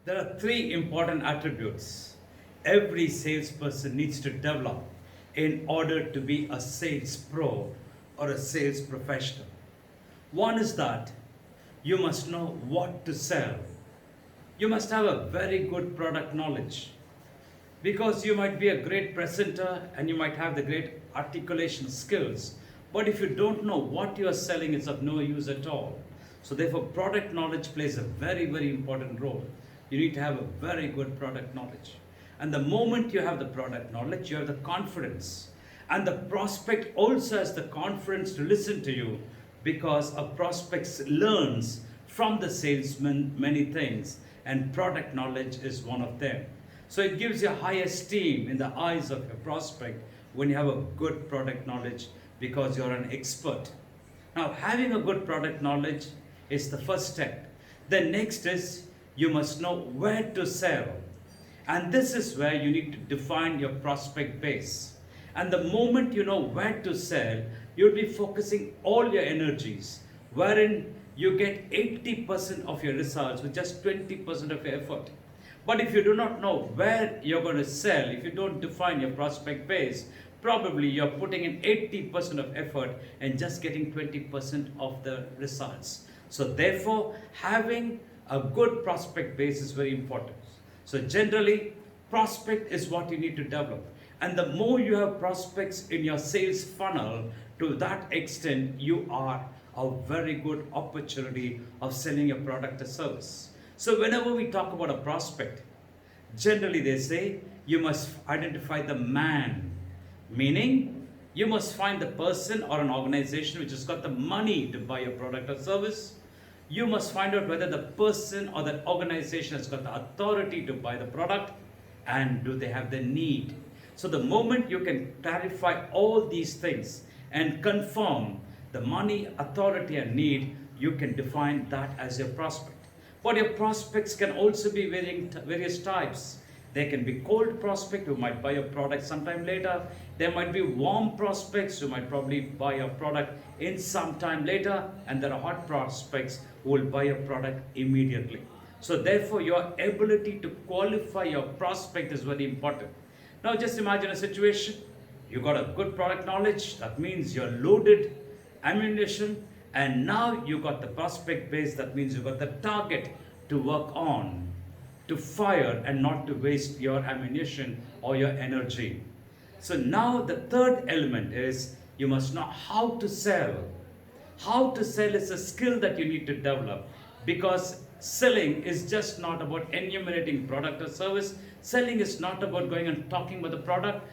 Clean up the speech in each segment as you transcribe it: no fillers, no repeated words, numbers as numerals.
There are three important attributes every salesperson needs to develop in order to be a sales pro or a sales professional. One is that you must know what to sell. You must have a very good product knowledge because you might be a great presenter and you might have the great articulation skills, but if you don't know what you are selling, it's of no use at all. So therefore product knowledge plays a very important role. You need to have a very good product knowledge, and the moment you have the product knowledge, you have the confidence, and the prospect also has the confidence to listen to you, because a prospect learns from the salesman many things, and product knowledge is one of them. So it gives you high esteem in the eyes of your prospect when you have a good product knowledge, because you're an expert. Now, having a good product knowledge is the first step. The next is you must know where to sell. And this is where you need to define your prospect base. And the moment you know where to sell, you'll be focusing all your energies, wherein you get 80% of your results with just 20% of your effort. But if you do not know where you're going to sell, if you don't define your prospect base, probably you're putting in 80% of effort and just getting 20% of the results. So therefore, having a good prospect base is very important. So generally, prospect is what you need to develop. And the more you have prospects in your sales funnel, to that extent, you are a very good opportunity of selling your product or service. So whenever we talk about a prospect, generally they say you must identify the man, meaning you must find the person or an organization which has got the money to buy a product or service. You must find out whether the person or that organization has got the authority to buy the product, and do they have the need. So the moment you can clarify all these things and confirm the money, authority and need, you can define that as your prospect. But your prospects can also be various types. There can be cold prospect who might buy a product sometime later. There might be warm prospects who might probably buy a product in some time later. And there are hot prospects who will buy a product immediately. So therefore, your ability to qualify your prospect is very important. Now just imagine a situation. You got a good product knowledge. That means you're loaded ammunition. And now you got the prospect base. That means you got the target to work on, to fire, and not to waste your ammunition or your energy. So now the third element is you must know how to sell. How to sell is a skill that you need to develop, because selling is just not about enumerating product or service. Selling is not about going and talking about the product.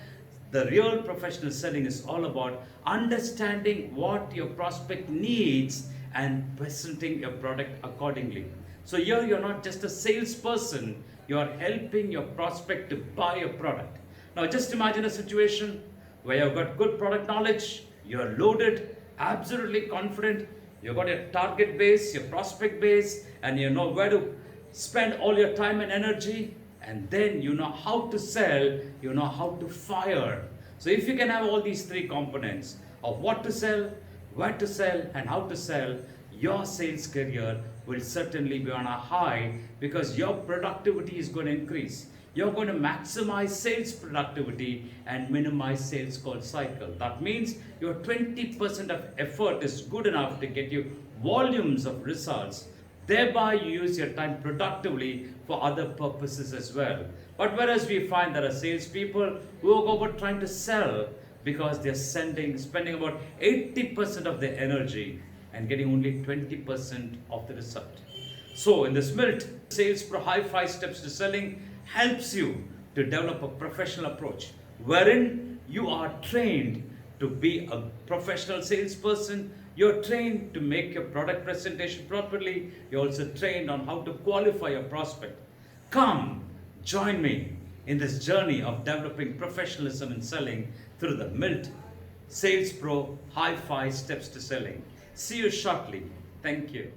The real professional selling is all about understanding what your prospect needs and presenting your product accordingly. So here you're not just a salesperson, you're helping your prospect to buy a product. Now just imagine a situation where you've got good product knowledge, you're loaded, absolutely confident, you've got your target base, your prospect base, and you know where to spend all your time and energy. And then you know how to sell, you know how to fire. So if you can have all these three components of what to sell, where to sell, and how to sell, your sales career will certainly be on a high, because your productivity is going to increase. You're going to maximize sales productivity and minimize sales call cycle. That means your 20% of effort is good enough to get you volumes of results. Thereby, you use your time productively for other purposes as well. But whereas we find there are salespeople who go about trying to sell because they're spending about 80% of their energy and getting only 20% of the result. So in this minute, Sales Pro High 5 Steps to Selling helps you to develop a professional approach, wherein you are trained to be a professional salesperson. You're trained to make your product presentation properly. You're also trained on how to qualify your prospect. Come, join me in this journey of developing professionalism in selling through the MILT Sales Pro High 5 Steps to Selling. See you shortly. Thank you.